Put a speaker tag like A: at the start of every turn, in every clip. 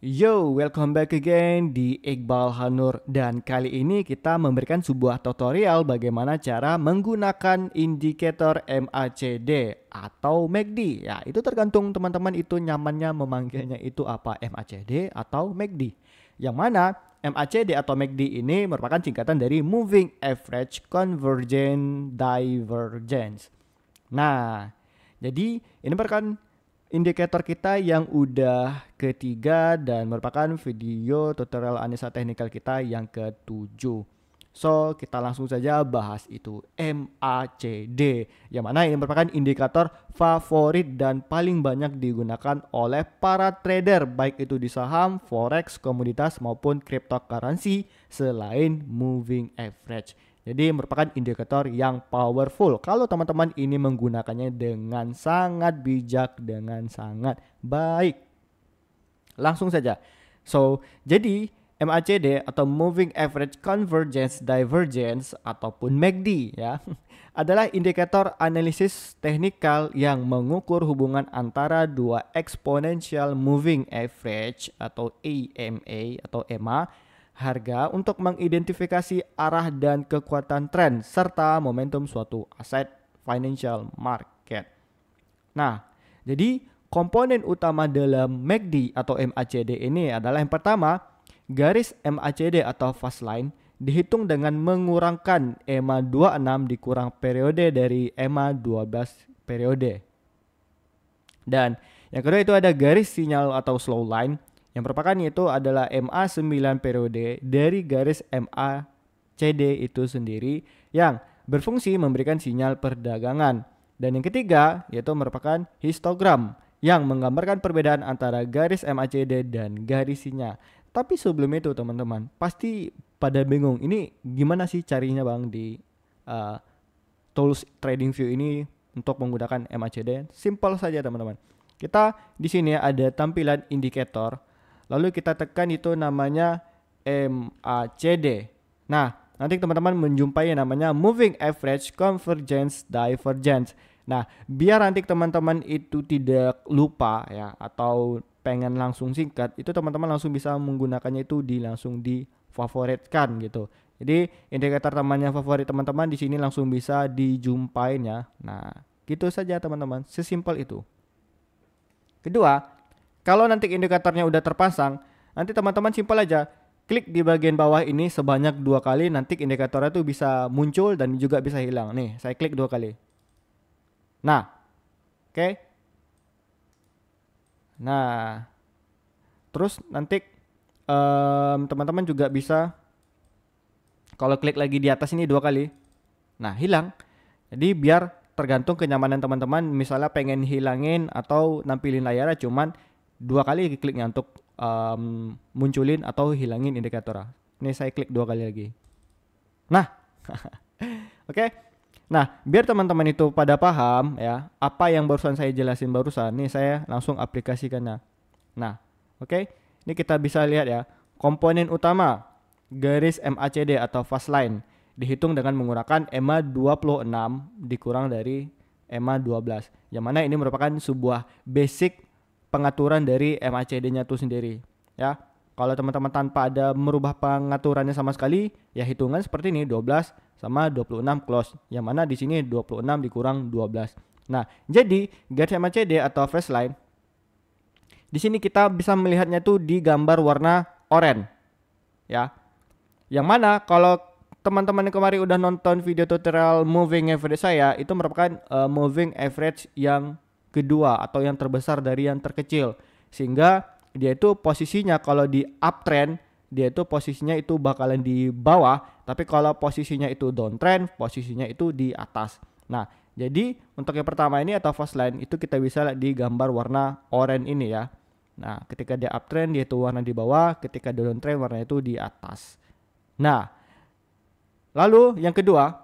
A: Yo, welcome back again di Iqbal Hanur dan kali ini kita memberikan sebuah tutorial bagaimana cara menggunakan indikator MACD atau MACD. Ya, itu tergantung teman-teman itu nyamannya memanggilnya itu apa, MACD atau MACD. Yang mana MACD atau MACD ini merupakan singkatan dari Moving Average Convergence Divergence. Nah, jadi ini merupakan indikator kita yang udah ketiga dan merupakan video tutorial analisa teknikal kita yang ketujuh. So, kita langsung saja bahas itu MACD, yang mana ini merupakan indikator favorit dan paling banyak digunakan oleh para trader baik itu di saham, forex, komoditas maupun cryptocurrency selain moving average. Jadi merupakan indikator yang powerful kalau teman-teman ini menggunakannya dengan sangat bijak, dengan sangat baik. Langsung saja. So, jadi MACD atau Moving Average Convergence Divergence ataupun MACD ya adalah indikator analisis teknikal yang mengukur hubungan antara dua exponential moving average atau EMA atau EMA harga untuk mengidentifikasi arah dan kekuatan tren serta momentum suatu aset financial market. Nah, jadi komponen utama dalam MACD atau MACD ini adalah yang pertama, garis MACD atau fast line dihitung dengan mengurangkan EMA 26 dikurang periode dari EMA 12 periode. Dan yang kedua itu ada garis sinyal atau slow line yang merupakan itu adalah MA 9 periode dari garis MACD itu sendiri yang berfungsi memberikan sinyal perdagangan. Dan yang ketiga yaitu merupakan histogram yang menggambarkan perbedaan antara garis MACD dan garis sinyal. Tapi sebelum itu teman-teman pasti pada bingung ini gimana sih carinya bang di tools TradingView ini untuk menggunakan MACD. Simple saja teman-teman. Kita di sini ada tampilan indikator. Lalu kita tekan itu namanya MACD. Nah, nanti teman-teman menjumpai yang namanya Moving Average Convergence Divergence. Nah, biar nanti teman-teman itu tidak lupa ya atau pengen langsung singkat, itu teman-teman langsung bisa menggunakannya itu langsung difavoritkan gitu. Jadi indikator temannya favorit teman-teman di sini langsung bisa dijumpain ya. Nah, gitu saja teman-teman, sesimpel itu. Kedua, kalau nanti indikatornya udah terpasang, nanti teman-teman simpel aja klik di bagian bawah ini sebanyak 2 kali, nanti indikatornya tuh bisa muncul dan juga bisa hilang. Nih, saya klik 2 kali. Nah, oke. Nah, terus nanti teman-teman juga bisa kalau klik lagi di atas ini 2 kali. Nah, hilang. Jadi biar tergantung kenyamanan teman-teman, misalnya pengen hilangin atau nampilin layarnya cuman 2 kali kliknya untuk munculin atau hilangin indikator. Ini saya klik 2 kali lagi. Nah, oke. Nah, biar teman-teman itu pada paham ya apa yang barusan saya jelasin barusan. Nih saya langsung aplikasikannya. Nah, oke. Ini kita bisa lihat ya komponen utama garis MACD atau fast line dihitung dengan menggunakan EMA 26 dikurang dari EMA 12. Yang mana ini merupakan sebuah basic pengaturan dari MACD-nya itu sendiri ya. Kalau teman-teman tanpa ada merubah pengaturannya sama sekali, ya hitungan seperti ini 12 sama 26 close. Yang mana di sini 26 dikurang 12. Nah, jadi garis MACD atau fast line di sini kita bisa melihatnya tuh di gambar warna oranye ya. Yang mana kalau teman-teman yang kemarin udah nonton video tutorial moving average saya, itu merupakan moving average yang kedua atau yang terbesar dari yang terkecil, sehingga dia itu posisinya kalau di uptrend dia itu posisinya itu bakalan di bawah, tapi kalau posisinya itu downtrend posisinya itu di atas. Nah, jadi untuk yang pertama ini atau fast line itu kita bisa lihat di gambar warna oranye ini ya. Nah, ketika dia uptrend dia itu warna di bawah, ketika downtrend warna itu di atas. Nah, lalu yang kedua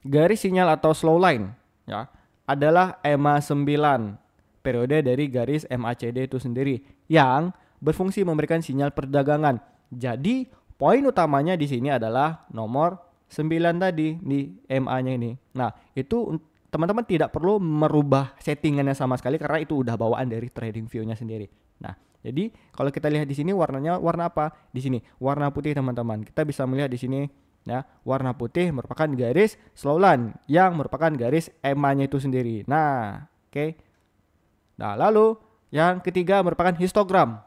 A: garis sinyal atau slow line ya adalah EMA 9 periode dari garis MACD itu sendiri yang berfungsi memberikan sinyal perdagangan. Jadi poin utamanya di sini adalah nomor 9 tadi di MA-nya ini. Nah, itu teman-teman tidak perlu merubah settingannya sama sekali karena itu udah bawaan dari TradingView-nya sendiri. Nah, jadi kalau kita lihat di sini warnanya warna apa? Di sini warna putih teman-teman. Kita bisa melihat di sini ya, warna putih merupakan garis slow line yang merupakan garis EMA-nya itu sendiri. Nah, oke. Nah, lalu yang ketiga merupakan histogram.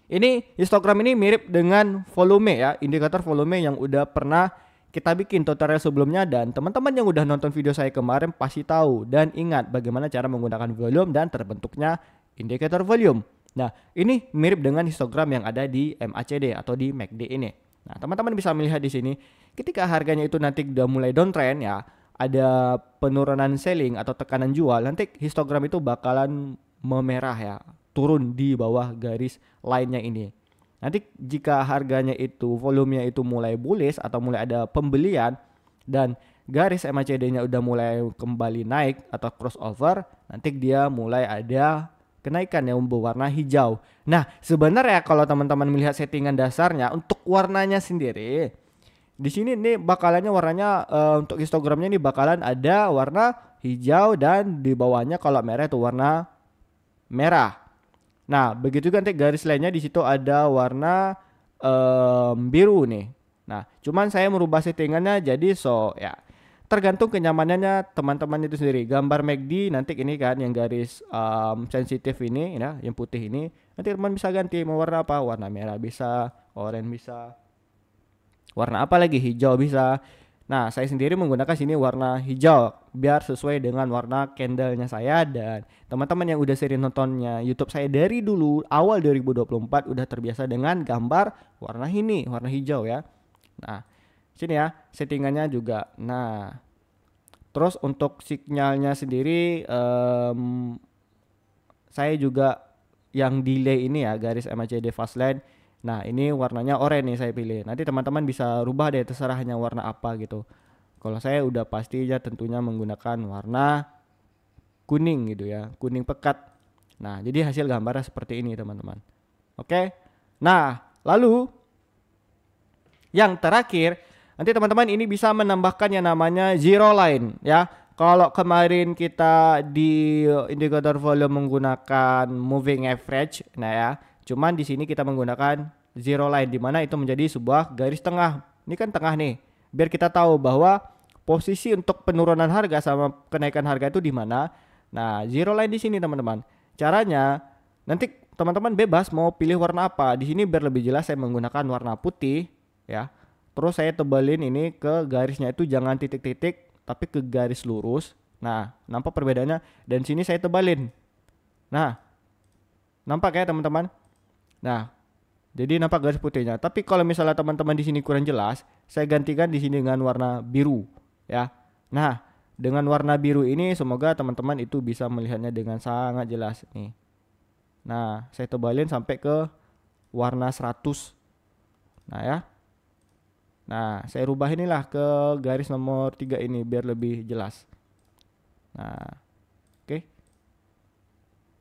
A: Ini histogram ini mirip dengan volume ya, indikator volume yang udah pernah kita bikin tutorial sebelumnya, dan teman-teman yang udah nonton video saya kemarin pasti tahu dan ingat bagaimana cara menggunakan volume dan terbentuknya indikator volume. Nah, ini mirip dengan histogram yang ada di MACD atau di MACD ini. Nah, teman-teman bisa melihat di sini ketika harganya itu nanti udah mulai downtrend ya, ada penurunan selling atau tekanan jual, nanti histogram itu bakalan memerah ya, turun di bawah garis lainnya ini. Nanti jika harganya itu volumenya itu mulai bullish atau mulai ada pembelian dan garis MACD-nya udah mulai kembali naik atau crossover, nanti dia mulai ada kenaikan yang berwarna hijau. Nah, sebenarnya kalau teman-teman melihat settingan dasarnya untuk warnanya sendiri, di sini nih bakalannya warnanya untuk histogramnya ini bakalan ada warna hijau dan di bawahnya kalau merah itu warna merah. Nah, begitu kan nanti garis lainnya di situ ada warna biru nih. Nah, cuman saya merubah settingannya jadi ya tergantung kenyamanannya teman-teman itu sendiri. Gambar MACD nanti ini kan yang garis sensitif ini ya, yang putih ini. Nanti teman bisa ganti mau warna apa? Warna merah bisa, oranye bisa. Warna apa lagi? Hijau bisa. Nah, saya sendiri menggunakan sini warna hijau biar sesuai dengan warna candlenya saya, dan teman-teman yang udah sering nontonnya YouTube saya dari dulu awal 2024 udah terbiasa dengan gambar warna ini, warna hijau ya. Nah, sini ya settingannya juga. Nah, terus untuk sinyalnya sendiri saya juga yang delay ini ya, garis MACD fastline. Nah, ini warnanya oranye nih saya pilih. Nanti teman-teman bisa rubah deh, terserah hanya warna apa gitu. Kalau saya udah pastinya tentunya menggunakan warna kuning gitu ya, kuning pekat. Nah, jadi hasil gambarnya seperti ini teman-teman. Oke. Nah, lalu yang terakhir, nanti teman-teman ini bisa menambahkan yang namanya zero line ya. Kalau kemarin kita di indikator volume menggunakan moving average, nah ya, cuman di sini kita menggunakan zero line di mana itu menjadi sebuah garis tengah. Ini kan tengah nih. Biar kita tahu bahwa posisi untuk penurunan harga sama kenaikan harga itu di mana. Nah, zero line di sini teman-teman. Caranya nanti teman-teman bebas mau pilih warna apa. Di sini biar lebih jelas saya menggunakan warna putih ya. Terus saya tebalin ini ke garisnya itu jangan titik-titik tapi ke garis lurus. Nah, nampak perbedaannya, dan sini saya tebalin. Nah, nampak ya teman-teman? Nah, jadi nampak garis putihnya. Tapi kalau misalnya teman-teman di sini kurang jelas, saya gantikan di sini dengan warna biru ya. Nah, dengan warna biru ini semoga teman-teman itu bisa melihatnya dengan sangat jelas nih. Nah, saya tebalin sampai ke warna 100. Nah ya. Nah, saya rubah inilah ke garis nomor 3 ini biar lebih jelas. Nah, oke.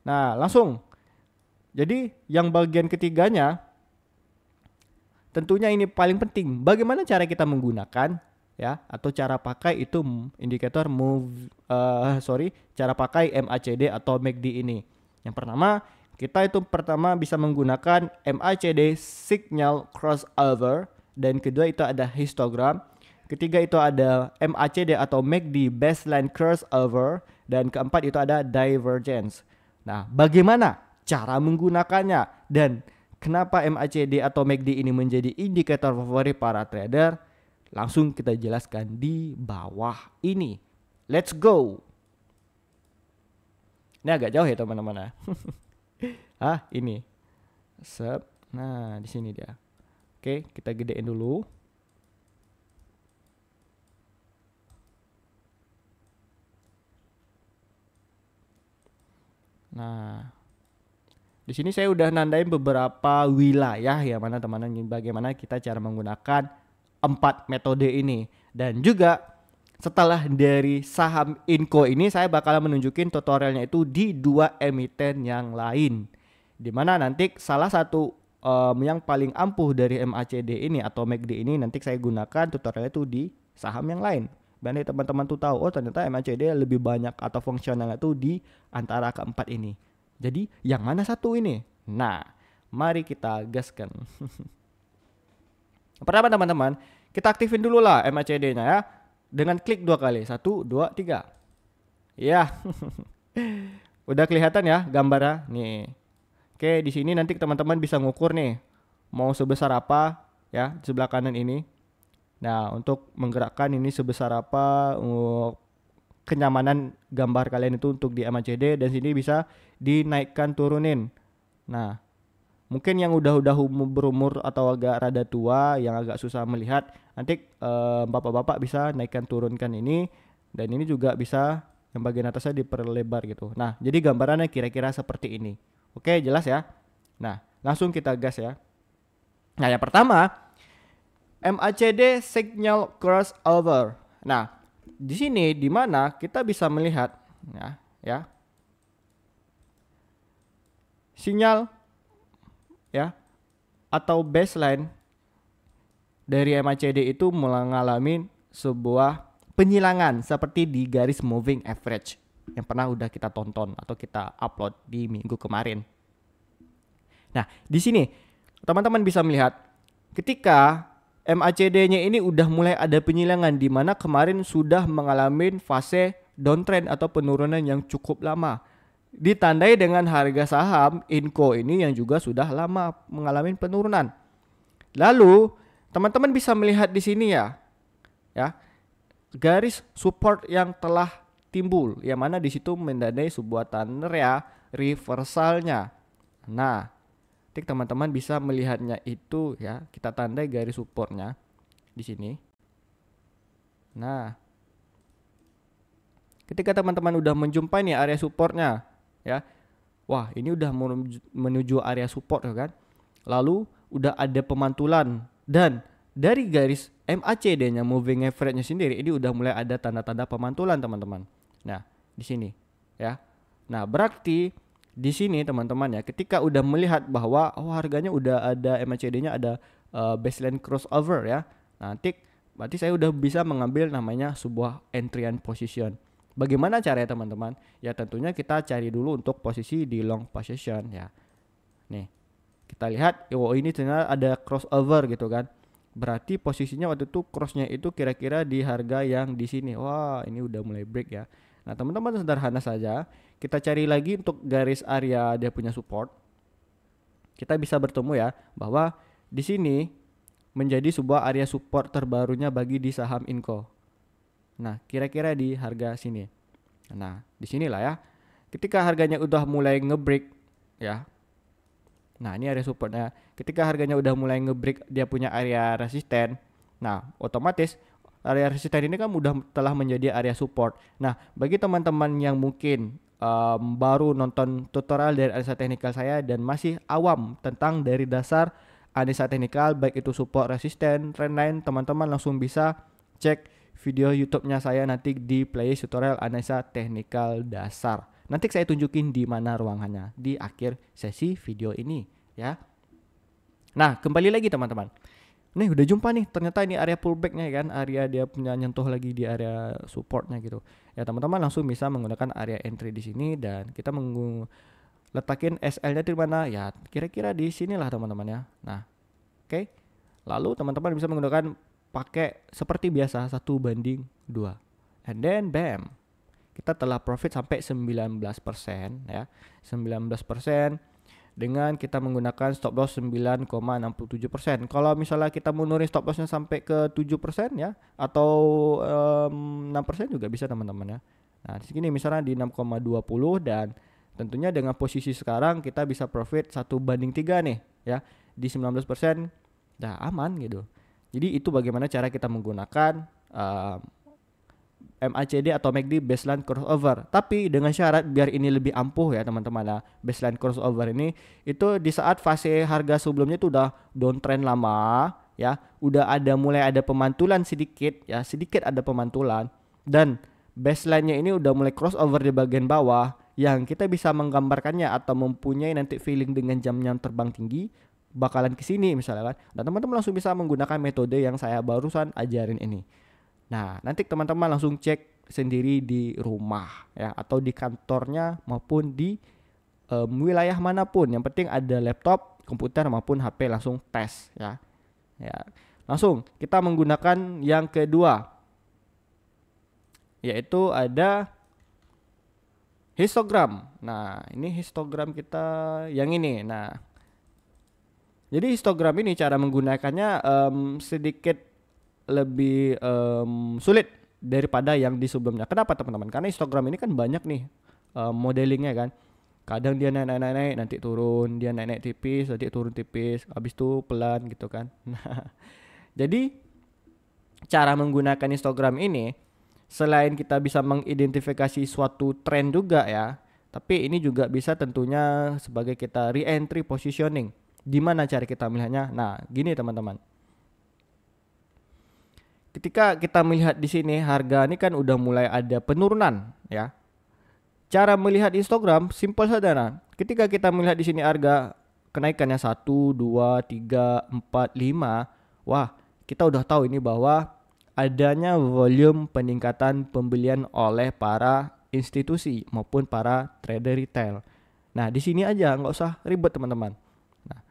A: Nah, langsung. Jadi yang bagian ketiganya tentunya ini paling penting. Bagaimana cara kita menggunakan ya, atau cara pakai itu indikator cara pakai MACD atau MACD ini. Yang pertama, kita itu pertama bisa menggunakan MACD signal crossover, dan kedua itu ada histogram. Ketiga itu ada MACD atau MACD baseline crossover, dan keempat itu ada divergence. Nah, bagaimana cara menggunakannya dan kenapa MACD atau MACD ini menjadi indikator favorit para trader? Langsung kita jelaskan di bawah ini. Let's go. Ini agak jauh ya teman-teman. Ini. Nah, di sini dia. Oke, kita gedein dulu. Nah, di sini saya udah nandain beberapa wilayah ya, mana teman-teman, bagaimana kita cara menggunakan 4 metode ini. Dan juga setelah dari saham Inco ini saya bakal menunjukin tutorialnya itu di 2 emiten yang lain, dimana nanti salah satu yang paling ampuh dari MACD ini atau MACD ini nanti saya gunakan tutorialnya itu di saham yang lain. Dan teman-teman tuh tahu, oh ternyata MACD lebih banyak atau fungsionalnya tuh di antara keempat ini. Jadi yang mana satu ini? Nah, mari kita gaskan. Pertama teman-teman, kita aktifin dulu lah MACD-nya ya. Dengan klik 2 kali. 1, 2, 3. Ya. Udah kelihatan ya gambarnya? Nih. Oke, di sini nanti teman-teman bisa ngukur nih. Mau sebesar apa ya di sebelah kanan ini. Nah, untuk menggerakkan ini sebesar apa kenyamanan gambar kalian itu untuk di MACD, dan sini bisa dinaikkan turunin. Nah, mungkin yang udah berumur atau agak rada tua yang agak susah melihat, nanti bapak-bapak bisa naikkan turunkan ini, dan ini juga bisa yang bagian atasnya diperlebar gitu. Nah, jadi gambarannya kira-kira seperti ini. Oke, jelas ya? Nah, langsung kita gas ya. Nah, yang pertama, MACD signal crossover. Nah, di sini di mana kita bisa melihat ya sinyal ya atau baseline dari MACD itu mengalami sebuah penyilangan seperti di garis moving average yang pernah udah kita tonton atau kita upload di minggu kemarin. Nah, di sini teman-teman bisa melihat ketika MACD-nya ini udah mulai ada penyilangan, di mana kemarin sudah mengalami fase downtrend atau penurunan yang cukup lama. Ditandai dengan harga saham Inco ini yang juga sudah lama mengalami penurunan. Lalu teman-teman bisa melihat di sini ya garis support yang telah timbul, yang mana di situ menandai sebuah tanda ya reversalnya. Nah, teman-teman bisa melihatnya itu ya, kita tandai garis supportnya di sini. Nah, ketika teman-teman udah menjumpai nih area supportnya ya, wah ini udah menuju area support kan. Lalu udah ada pemantulan, dan dari garis MACD-nya moving average-nya sendiri ini udah mulai ada tanda-tanda pemantulan teman-teman. Nah, di sini ya. Nah, berarti di sini teman-teman ya, ketika udah melihat bahwa harganya udah ada MACD-nya ada baseline crossover ya. Nanti berarti saya udah bisa mengambil namanya sebuah entryan position. Bagaimana caranya teman-teman? Ya tentunya kita cari dulu untuk posisi di long position ya. Nih, kita lihat ini ternyata ada crossover gitu kan. Berarti posisinya waktu itu crossnya itu kira-kira di harga yang di sini. Wah, ini udah mulai break ya. Nah, teman-teman sederhana saja, kita cari lagi untuk garis area dia punya support. Kita bisa bertemu ya bahwa di sini menjadi sebuah area support terbarunya bagi di saham Inco. Nah, kira-kira di harga sini. Nah, di sinilah ya. Ketika harganya udah mulai ngebreak ya. Nah, ini area supportnya. Ketika harganya udah mulai ngebreak dia punya area resisten. Nah, otomatis area resisten ini kan udah telah menjadi area support. Nah, bagi teman-teman yang mungkin baru nonton tutorial dari analisa teknikal saya dan masih awam tentang dari dasar analisa teknikal, baik itu support, resisten, trendline, teman-teman langsung bisa cek video YouTube-nya saya nanti di playlist tutorial analisa teknikal dasar. Nanti saya tunjukin di mana ruangannya di akhir sesi video ini ya. Nah, kembali lagi teman-teman. Nih udah jumpa nih, ternyata ini area pullback-nya kan, area dia punya nyentuh lagi di area supportnya gitu. Ya teman-teman langsung bisa menggunakan area entry di sini, dan kita letakin SL-nya di mana? Ya kira-kira di sinilah teman-teman ya. Nah, oke. Lalu teman-teman bisa menggunakan pakai seperti biasa 1:2. And then bam. Kita telah profit sampai 19% ya. 19% dengan kita menggunakan stop loss 9,67%. Kalau misalnya kita menurin stop lossnya sampai ke 7% ya, atau 6% juga bisa teman-teman ya. Nah, di sini misalnya di 6,20, dan tentunya dengan posisi sekarang kita bisa profit 1:3 nih ya, di 19%. Dah aman gitu. Jadi itu bagaimana cara kita menggunakan MACD atau MACD baseline crossover. Tapi dengan syarat biar ini lebih ampuh ya teman-teman ya. Baseline crossover ini itu di saat fase harga sebelumnya itu udah downtrend lama ya, udah mulai ada pemantulan sedikit ya, sedikit ada pemantulan, dan baseline-nya ini udah mulai crossover di bagian bawah, yang kita bisa menggambarkannya atau mempunyai nanti feeling dengan jam-jam terbang tinggi bakalan ke sini misalnya kan. Dan teman-teman langsung bisa menggunakan metode yang saya barusan ajarin ini. Nah, nanti teman-teman langsung cek sendiri di rumah ya, atau di kantornya maupun di wilayah manapun. Yang penting ada laptop, komputer maupun HP, langsung tes ya. Ya. Langsung kita menggunakan yang kedua, yaitu ada histogram. Nah, ini histogram kita yang ini. Nah, jadi histogram ini cara menggunakannya sedikit lebih sulit daripada yang di sebelumnya. Kenapa teman-teman? Karena histogram ini kan banyak nih modelingnya kan. Kadang dia naik, nanti turun, dia naik tipis, nanti turun tipis, habis itu pelan gitu kan. Nah, jadi cara menggunakan histogram ini selain kita bisa mengidentifikasi suatu tren juga ya, tapi ini juga bisa tentunya sebagai kita re-entry positioning. Di mana cara kita melihatnya? Nah, gini teman-teman. Ketika kita melihat di sini harga ini kan udah mulai ada penurunan ya. Cara melihat histogram simpel saudara. Ketika kita melihat di sini harga kenaikannya 1, 2, 3, 4, 5, wah, kita udah tahu ini bahwa adanya volume peningkatan pembelian oleh para institusi maupun para trader retail. Nah, di sini aja nggak usah ribet teman-teman. Nah,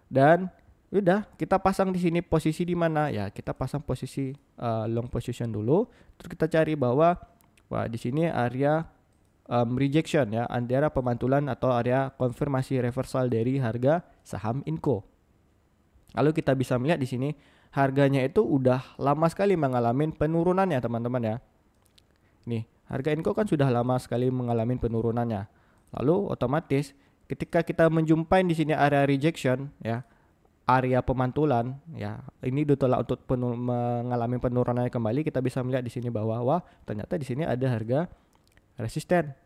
A: dan udah kita pasang di sini posisi di mana ya, kita pasang posisi long position dulu, terus kita cari bahwa wah di sini area rejection ya, antara pemantulan atau area konfirmasi reversal dari harga saham Inco. Lalu kita bisa melihat di sini harganya itu udah lama sekali mengalami penurunannya teman-teman ya. Nih, harga Inco kan sudah lama sekali mengalami penurunannya. Lalu otomatis ketika kita menjumpai di sini area rejection ya, area pemantulan ya, ini ditolak untuk mengalami penurunan kembali, kita bisa melihat di sini bahwa wah ternyata di sini ada harga resisten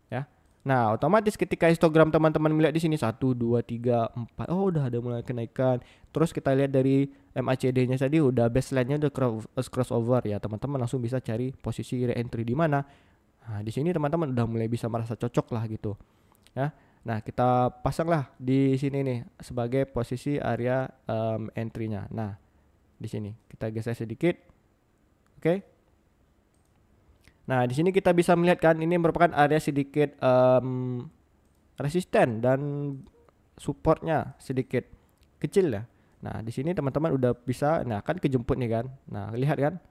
A: ya. Nah, otomatis ketika histogram teman-teman melihat di sini 1, 2, 3, 4, oh udah ada mulai kenaikan. Terus kita lihat dari MACD-nya tadi udah baseline-nya udah crossover ya, teman-teman langsung bisa cari posisi re-entry di mana. Nah, di sini teman-teman udah mulai bisa merasa cocok lah gitu. Ya. Nah, kita pasanglah di sini nih sebagai posisi area entry-nya. Nah, di sini kita geser sedikit. Oke. Nah, di sini kita bisa melihat kan ini merupakan area sedikit resisten dan supportnya sedikit kecil ya. Nah, di sini teman-teman udah bisa, nah kan kejemput nih kan. Nah, lihat kan.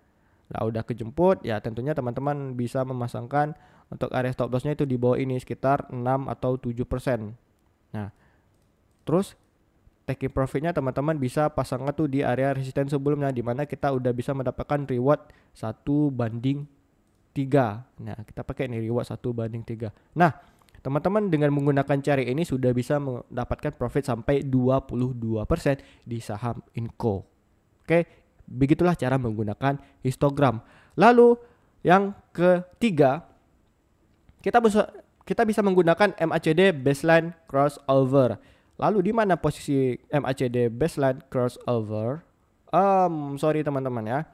A: Nah, udah kejemput ya, tentunya teman-teman bisa memasangkan untuk area stop loss-nya itu di bawah ini sekitar 6 atau 7%. Nah, terus taking profit-nya teman-teman bisa pasangkan tuh di area resisten sebelumnya, di mana kita udah bisa mendapatkan reward 1/3. Nah, kita pakai nih reward 1/3. Nah, teman-teman dengan menggunakan cara ini sudah bisa mendapatkan profit sampai 22% di saham Inco. Oke, begitulah cara menggunakan histogram. Lalu yang ketiga, kita bisa menggunakan MACD baseline crossover. Lalu di mana posisi MACD baseline crossover? Sorry teman-teman ya.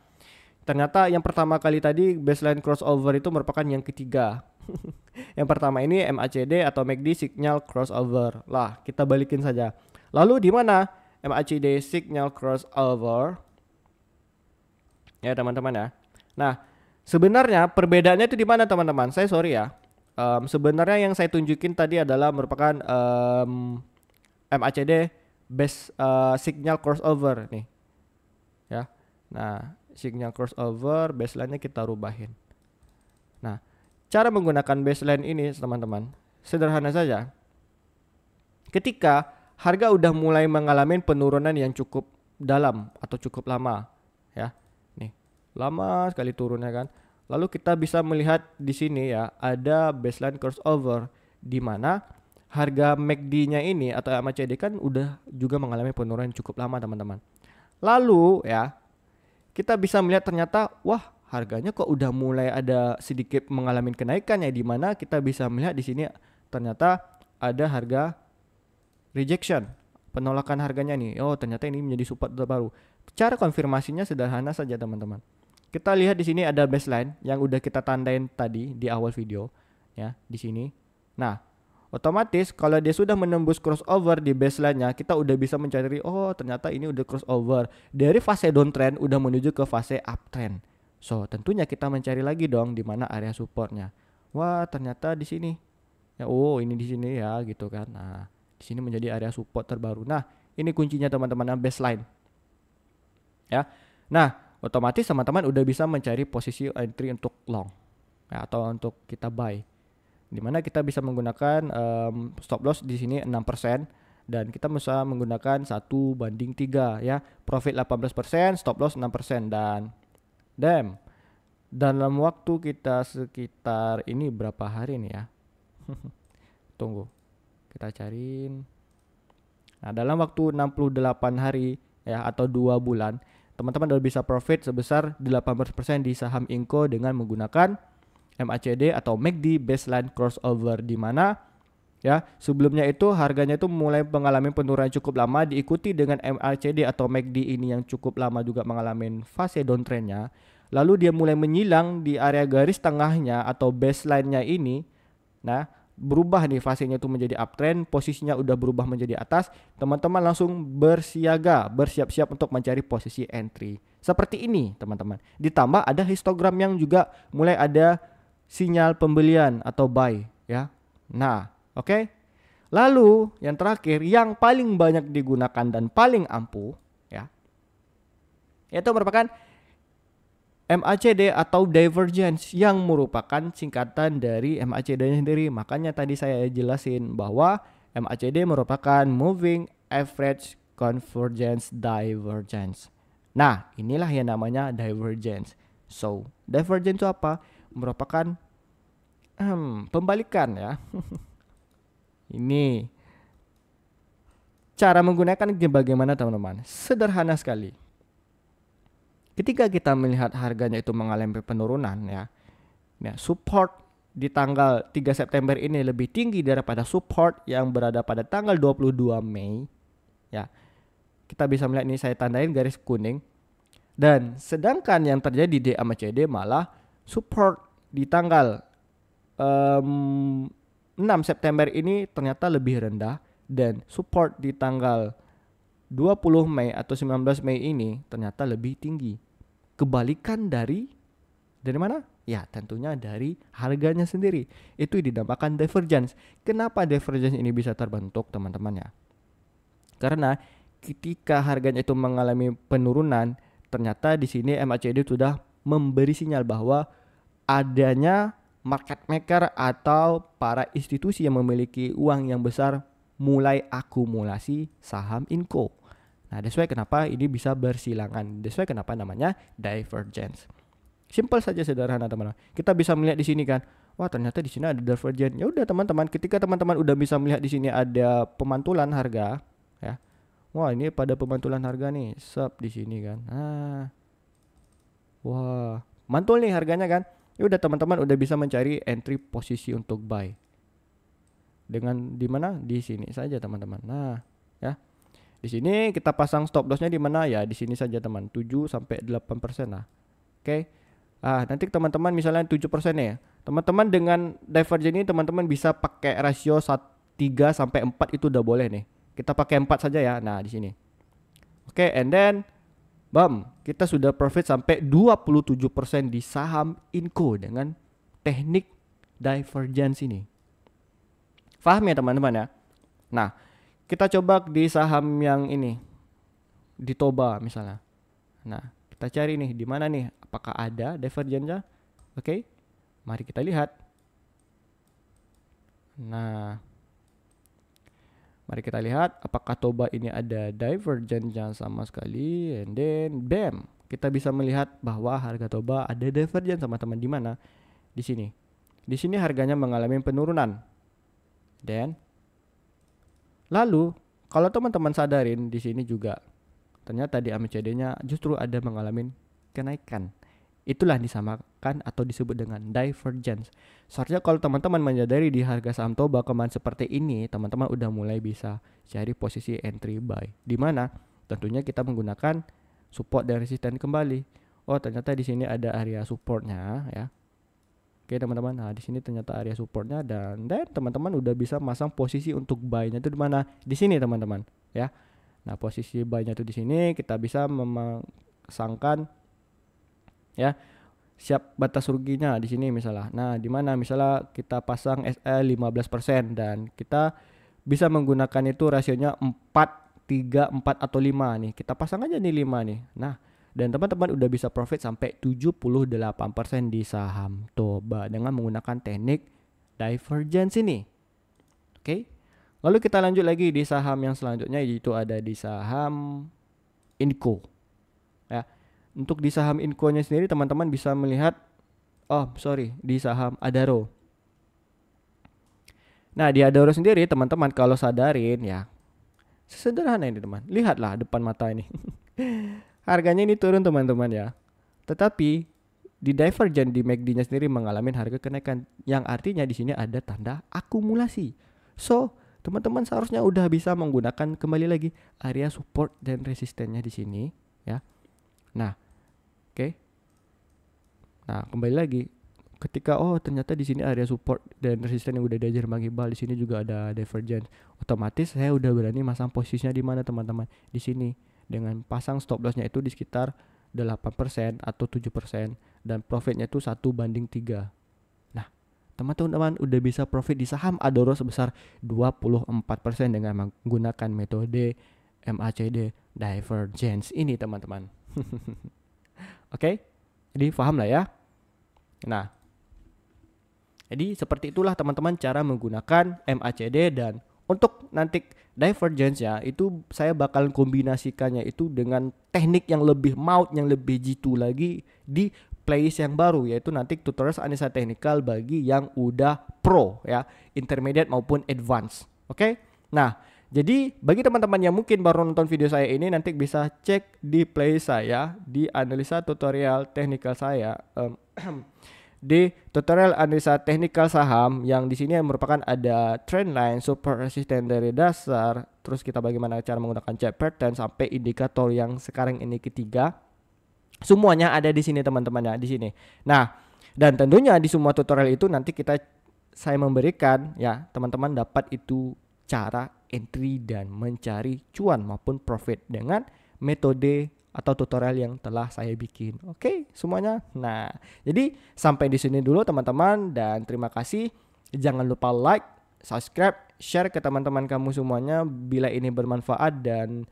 A: Ternyata yang pertama kali tadi baseline crossover itu merupakan yang ketiga. Yang pertama ini MACD atau MACD signal crossover. Lah, kita balikin saja. Lalu di mana MACD signal crossover? Ya teman-teman ya. Nah, sebenarnya perbedaannya itu di mana teman-teman? Saya sorry ya. Sebenarnya yang saya tunjukin tadi adalah merupakan MACD base signal crossover nih. Ya. Nah, signal crossover baseline-nya kita rubahin. Nah, cara menggunakan baseline ini teman-teman sederhana saja. Ketika harga udah mulai mengalami penurunan yang cukup dalam atau cukup lama ya. Nih, lama sekali turunnya kan. Lalu kita bisa melihat di sini ya, ada baseline crossover di mana harga MACD-nya ini atau MACD kan udah juga mengalami penurunan yang cukup lama teman-teman. Lalu ya, kita bisa melihat ternyata wah harganya kok udah mulai ada sedikit mengalami kenaikan ya, di mana kita bisa melihat di sini ternyata ada harga rejection, penolakan harganya nih. Oh, ternyata ini menjadi support terbaru. Cara konfirmasinya sederhana saja teman-teman. Kita lihat di sini ada baseline yang udah kita tandain tadi di awal video ya, di sini. Nah, otomatis kalau dia sudah menembus crossover di baseline-nya, kita udah bisa mencari oh ternyata ini udah crossover dari fase downtrend udah menuju ke fase uptrend. So, tentunya kita mencari lagi dong di mana area supportnya. Wah, ternyata di sini. Ya, oh ini di sini ya gitu kan. Nah, di sini menjadi area support terbaru. Nah, ini kuncinya teman-teman, baseline ya. Nah, otomatis teman-teman udah bisa mencari posisi entry untuk long ya, atau untuk kita buy. Dimana kita bisa menggunakan stop loss di sini 6% dan kita bisa menggunakan 1:3 ya. Profit 18%, stop loss 6% dan dalam waktu kita sekitar ini berapa hari nih ya? Tunggu. Kita cariin. Nah, dalam waktu 68 hari ya atau 2 bulan, teman-teman udah bisa profit sebesar 18% di saham Inco dengan menggunakan MACD atau MACD baseline crossover, di mana ya sebelumnya itu harganya itu mulai mengalami penurunan cukup lama diikuti dengan MACD atau MACD ini yang cukup lama juga mengalami fase downtrendnya. Lalu dia mulai menyilang di area garis tengahnya atau baseline-nya ini. Nah, berubah nih fasenya itu menjadi uptrend, posisinya udah berubah menjadi atas, teman-teman langsung bersiap-siap untuk mencari posisi entry. Seperti ini, teman-teman. Ditambah ada histogram yang juga mulai ada sinyal pembelian atau buy, ya. Nah, oke. Lalu yang terakhir yang paling banyak digunakan dan paling ampuh, ya, yaitu merupakan MACD atau divergence yang merupakan singkatan dari MACD-nya sendiri. Makanya tadi saya jelasin bahwa MACD merupakan Moving Average Convergence Divergence. Nah, inilah yang namanya divergence. So, divergence itu apa? Merupakan pembalikan ya. Ini cara menggunakan bagaimana teman-teman? Sederhana sekali. Ketika kita melihat harganya itu mengalami penurunan ya, support di tanggal 3 September ini lebih tinggi daripada support yang berada pada tanggal 22 Mei. Ya, kita bisa melihat ini saya tandain garis kuning. Dan sedangkan yang terjadi di MACD malah support di tanggal 6 September ini ternyata lebih rendah, dan support di tanggal 20 Mei atau 19 Mei ini ternyata lebih tinggi. Kebalikan dari mana? Ya, tentunya dari harganya sendiri. Itu dinamakan divergence. Kenapa divergence ini bisa terbentuk, teman-teman ya? Karena ketika harganya itu mengalami penurunan, ternyata di sini MACD sudah memberi sinyal bahwa adanya market maker atau para institusi yang memiliki uang yang besar mulai akumulasi saham Inco. Nah, that's why kenapa ini bisa bersilangan. That's why kenapa namanya divergence. Simple saja, sederhana teman-teman. Kita bisa melihat di sini kan, wah ternyata di sini ada divergence. Ya udah teman-teman, ketika teman-teman udah bisa melihat di sini ada pemantulan harga, ya. Wah, ini pada pemantulan harga nih, di sini kan. Wah, mantul nih harganya kan. Ya udah teman-teman udah bisa mencari entry posisi untuk buy. Dengan di mana? Di sini saja teman-teman. Nah, ya. Di sini kita pasang stop lossnya di mana ya? Di sini saja teman, 7-8% lah. Oke. Nanti teman-teman misalnya 7% ya. Teman-teman dengan divergence ini teman-teman bisa pakai rasio 3-4 itu udah boleh nih. Kita pakai 4 saja ya. Nah, di sini. Oke, and then kita sudah profit sampai 27% di saham Inco dengan teknik divergence ini. Paham ya teman-teman ya? Nah, kita coba di saham yang ini, di Toba misalnya. Nah, kita cari nih di mana nih, apakah ada divergence-nya? Oke, mari kita lihat. Nah, mari kita lihat apakah Toba ini ada divergence-nya sama sekali. And then, bam, kita bisa melihat bahwa harga Toba ada divergence sama teman di mana? Di sini. Di sini harganya mengalami penurunan. Dan lalu, kalau teman-teman sadarin di sini juga ternyata di MACD-nya justru ada mengalami kenaikan. Itulah disamakan atau disebut dengan divergence. Seharusnya kalau teman-teman menyadari di harga saham Toba kemarin seperti ini, teman-teman udah mulai bisa cari posisi entry buy. Di mana tentunya kita menggunakan support dan resisten kembali. Oh, ternyata di sini ada area supportnya ya. Oke teman-teman, nah di sini ternyata area supportnya, dan teman-teman udah bisa masang posisi untuk buy-nya itu di mana? Di sini teman-teman, ya. Nah, posisi buy-nya itu di sini kita bisa memasangkan ya siap batas ruginya di sini misalnya. Nah, di mana misalnya kita pasang SL 15% dan kita bisa menggunakan itu rasionya 4, 3, 4 atau 5 nih. Kita pasang aja nih 5 nih. Nah, dan teman-teman udah bisa profit sampai 78% di saham Toba dengan menggunakan teknik divergence ini. Oke. Lalu kita lanjut lagi di saham yang selanjutnya, yaitu ada di saham Inco. Ya. Untuk di saham Inco-nya sendiri teman-teman bisa melihat di saham Adaro. Nah, di Adaro sendiri teman-teman kalau sadarin ya, sederhana ini teman. Lihatlah depan mata ini. Harganya ini turun teman-teman ya. Tetapi di divergent di MACD-nya sendiri mengalami harga kenaikan yang artinya di sini ada tanda akumulasi. So, teman-teman seharusnya udah bisa menggunakan kembali lagi area support dan resistennya di sini ya. Nah, oke. Nah, kembali lagi ketika ternyata di sini area support dan resisten yang udah diajar Bang Iqbal, di sini juga ada divergence. Otomatis saya udah berani masang posisinya di mana teman-teman? Di sini dengan pasang stop lossnya itu di sekitar 8% atau 7% dan profitnya itu 1/3. Nah, teman-teman udah bisa profit di saham Adoro sebesar 24% dengan menggunakan metode MACD divergence ini teman-teman. Oke? Jadi paham lah ya. Nah, jadi seperti itulah teman-teman cara menggunakan MACD, dan untuk nanti divergence ya itu saya bakal kombinasikannya itu dengan teknik yang lebih maut, yang lebih jitu lagi di playlist yang baru, yaitu nanti tutorial analisa teknikal bagi yang udah pro ya, intermediate maupun advance. Oke? Nah, jadi bagi teman-teman yang mungkin baru nonton video saya ini, nanti bisa cek di playlist saya di analisa tutorial teknikal saya. Di tutorial analisa teknikal saham yang di sini merupakan ada trend line, support, resisten dari dasar, terus kita bagaimana cara menggunakan chart pattern sampai indikator yang sekarang ini ketiga. Semuanya ada di sini teman-teman ya, di sini. Nah, dan tentunya di semua tutorial itu nanti saya memberikan ya teman-teman dapat itu cara entry dan mencari cuan maupun profit dengan metode atau tutorial yang telah saya bikin. Oke, semuanya. Nah, jadi sampai di sini dulu teman-teman, dan terima kasih. Jangan lupa like, subscribe, share ke teman-teman kamu semuanya bila ini bermanfaat, dan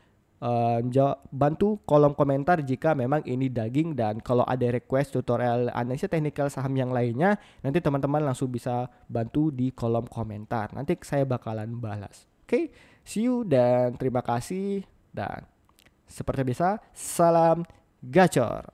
A: bantu kolom komentar jika memang ini daging, dan kalau ada request tutorial analisa teknikal saham yang lainnya, nanti teman-teman langsung bisa bantu di kolom komentar. Nanti saya bakalan balas. Oke, see you dan terima kasih, dan seperti biasa, salam gacor.